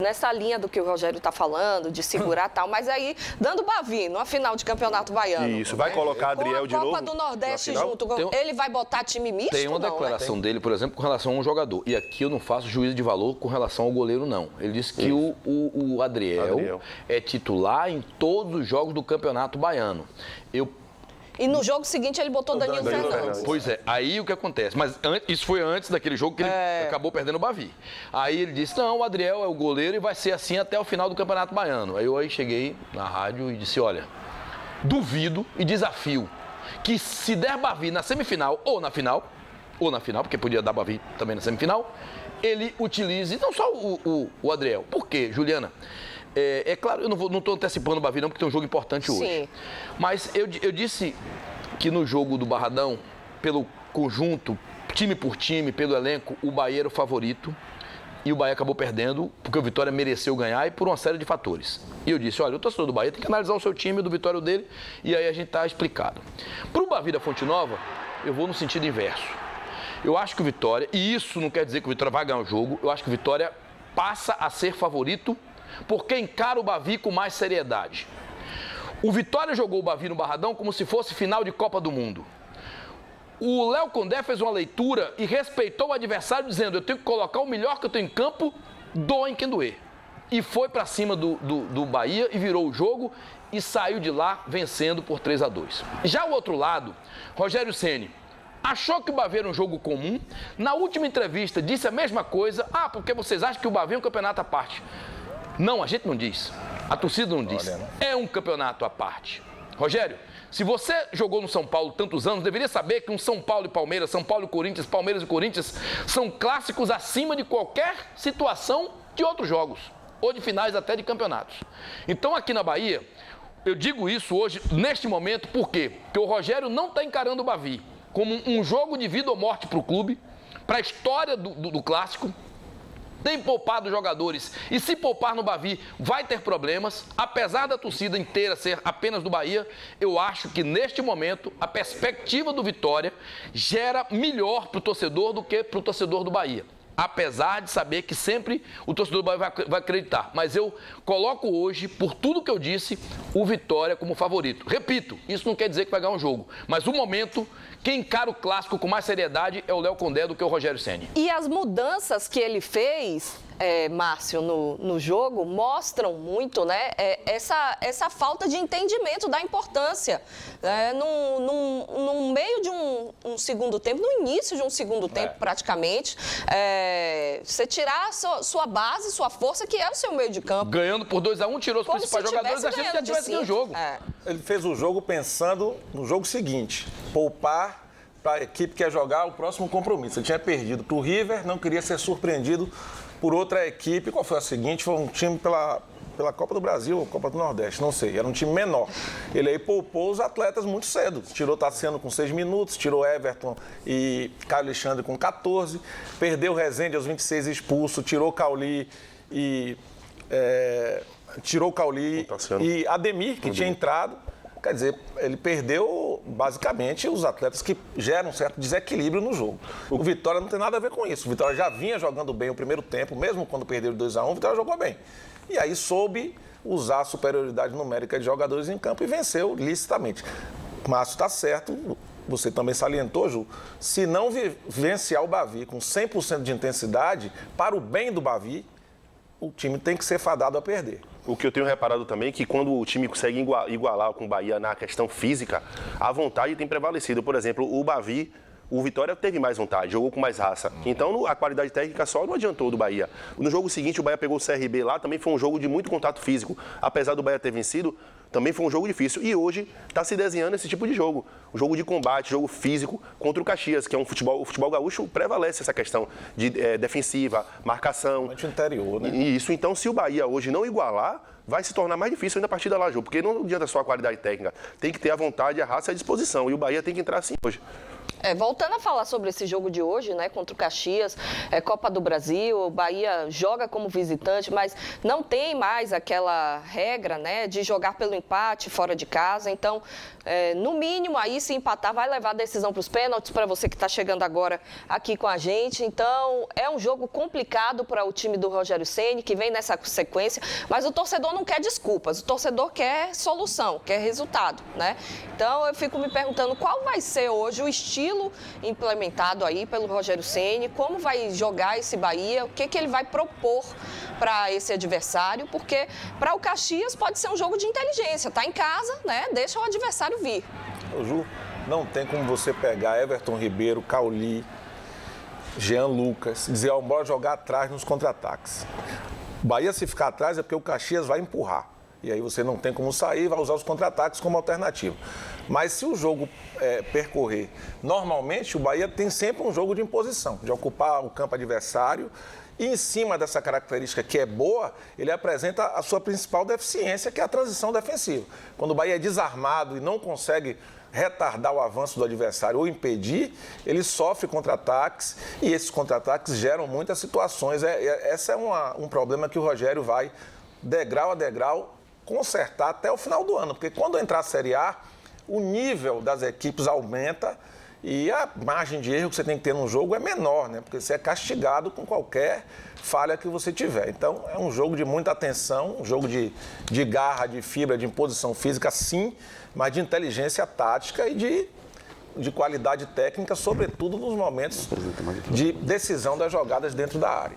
nessa linha do que o Rogério está falando, de segurar tal, mas aí, dando Bavi, numa final de Campeonato Baiano. Isso, vai colocar Adriel de novo? Com a Copa do Nordeste junto, ele vai botar time misto? Tem uma declaração dele, por exemplo, com relação a um jogador. E aqui eu não faço juízo de valor com relação ao goleiro, não. Ele disse que o Adriel é titular em todos os jogos do Campeonato Baiano. E no jogo seguinte ele botou Danilo Fernandes. Pois é, aí o que acontece? Mas isso foi antes daquele jogo que ele acabou perdendo o Bavi. Aí ele disse, não, o Adriel é o goleiro e vai ser assim até o final do Campeonato Baiano. Aí eu cheguei na rádio e disse, olha, duvido e desafio que se der Bavi na semifinal ou na final, porque podia dar Bavi também na semifinal, ele utilize não só o Adriel. Por quê, Juliana? É claro, eu não estou antecipando o Bavi não, porque tem um jogo importante hoje. Sim. Mas eu disse que no jogo do Barradão, pelo conjunto, time por time, pelo elenco, o Bahia era o favorito. E o Bahia acabou perdendo, porque o Vitória mereceu ganhar e por uma série de fatores. E eu disse, olha, o torcedor do Bahia tem que analisar o seu time, do Vitória dele, e aí a gente está explicado. Para o Bavi da Fonte Nova, eu vou no sentido inverso. Eu acho que o Vitória, e isso não quer dizer que o Vitória vai ganhar o jogo, eu acho que o Vitória passa a ser favorito porque encara o Bavi com mais seriedade. O Vitória jogou o Bavi no Barradão como se fosse final de Copa do Mundo. O Léo Condé fez uma leitura e respeitou o adversário dizendo, eu tenho que colocar o melhor que eu tenho em campo, doem quem doer. E foi para cima do Bahia e virou o jogo e saiu de lá vencendo por 3-2. Já o outro lado, Rogério Ceni achou que o Bavi era um jogo comum. Na última entrevista disse a mesma coisa. Porque vocês acham que o Bavi é um campeonato à parte. Não, a gente não diz. A torcida não diz. É um campeonato à parte. Rogério, se você jogou no São Paulo tantos anos, deveria saber que um São Paulo e Palmeiras, São Paulo e Corinthians, Palmeiras e Corinthians são clássicos acima de qualquer situação de outros jogos, ou de finais até de campeonatos. Então aqui na Bahia, eu digo isso hoje, neste momento, por quê? Porque o Rogério não está encarando o Bavi como um jogo de vida ou morte para o clube, para a história do clássico. Tem poupado jogadores e se poupar no Bavi vai ter problemas, apesar da torcida inteira ser apenas do Bahia. Eu acho que neste momento a perspectiva do Vitória gera melhor para o torcedor do que para o torcedor do Bahia. Apesar de saber que sempre o torcedor do Bahia vai acreditar. Mas eu coloco hoje, por tudo que eu disse, o Vitória como favorito. Repito, isso não quer dizer que vai ganhar um jogo. Mas o momento, quem encara o clássico com mais seriedade é o Léo Condé do que o Rogério Ceni. E as mudanças que ele fez, Márcio, no jogo, mostram muito, né, essa falta de entendimento da importância. No meio de um segundo tempo, no início de um segundo tempo, praticamente, você tirar a sua base, sua força, que é o seu meio de campo. Ganhando por 2-1, tirou os principais jogadores, achando que já tivesse ganho o jogo. Ele fez o jogo pensando no jogo seguinte, poupar para a equipe que quer jogar o próximo compromisso. Ele tinha perdido para o River, não queria ser surpreendido por outra equipe. Qual foi a seguinte? Foi um time pela Copa do Brasil ou Copa do Nordeste, não sei. Era um time menor. Ele aí poupou os atletas muito cedo. Tirou Tassiano com 6 minutos, tirou Everton e Caio Alexandre com 14, perdeu Rezende aos 26 expulso, tirou Cauli e Ademir, que tinha entrado. Quer dizer, ele perdeu basicamente os atletas que geram um certo desequilíbrio no jogo. O Vitória não tem nada a ver com isso. O Vitória já vinha jogando bem o primeiro tempo, mesmo quando perdeu 2-1, o Vitória jogou bem. E aí soube usar a superioridade numérica de jogadores em campo e venceu licitamente. Márcio está certo, você também salientou, Ju, se não vivenciar o Bavi com 100% de intensidade, para o bem do Bavi, o time tem que ser fadado a perder. O que eu tenho reparado também é que quando o time consegue igualar com o Bahia na questão física, a vontade tem prevalecido. Por exemplo, o Bavi, o Vitória teve mais vontade, jogou com mais raça. Então, a qualidade técnica só não adiantou do Bahia. No jogo seguinte, o Bahia pegou o CRB lá, também foi um jogo de muito contato físico. Apesar do Bahia ter vencido, também foi um jogo difícil. E hoje está se desenhando esse tipo de jogo. Um jogo de combate, jogo físico contra o Caxias, que é um futebol... O futebol gaúcho prevalece essa questão de defensiva, marcação. Muito interior, né? E isso, então, se o Bahia hoje não igualar, vai se tornar mais difícil ainda a partida lá, Ju. Porque não adianta só a qualidade técnica. Tem que ter a vontade, a raça e a disposição. E o Bahia tem que entrar assim hoje. Voltando a falar sobre esse jogo de hoje, né, contra o Caxias, Copa do Brasil, o Bahia joga como visitante, mas não tem mais aquela regra, né, de jogar pelo empate fora de casa. Então, no mínimo, aí se empatar, vai levar a decisão para os pênaltis, para você que está chegando agora aqui com a gente. Então, é um jogo complicado para o time do Rogério Ceni, que vem nessa sequência, mas o torcedor não quer desculpas, o torcedor quer solução, quer resultado, né? Então, eu fico me perguntando qual vai ser hoje o estilo implementado aí pelo Rogério Ceni, como vai jogar esse Bahia, o que ele vai propor para esse adversário, porque para o Caxias pode ser um jogo de inteligência, tá em casa, né? Deixa o adversário vir. Ju, não tem como você pegar Everton Ribeiro, Cauli, Jean Lucas, dizer, bora jogar atrás nos contra-ataques. Bahia, se ficar atrás, é porque o Caxias vai empurrar. E aí você não tem como sair, vai usar os contra-ataques como alternativa. Mas se o jogo percorrer normalmente, o Bahia tem sempre um jogo de imposição, de ocupar o campo adversário. E em cima dessa característica que é boa, ele apresenta a sua principal deficiência, que é a transição defensiva. Quando o Bahia é desarmado e não consegue retardar o avanço do adversário ou impedir, ele sofre contra-ataques e esses contra-ataques geram muitas situações. Esse é um problema que o Rogério vai, degrau a degrau, consertar até o final do ano, porque quando entrar a Série A, o nível das equipes aumenta e a margem de erro que você tem que ter no jogo é menor, né? Porque você é castigado com qualquer falha que você tiver. Então, é um jogo de muita atenção, um jogo de garra, de fibra, de imposição física, sim, mas de inteligência tática e de qualidade técnica, sobretudo nos momentos de decisão das jogadas dentro da área.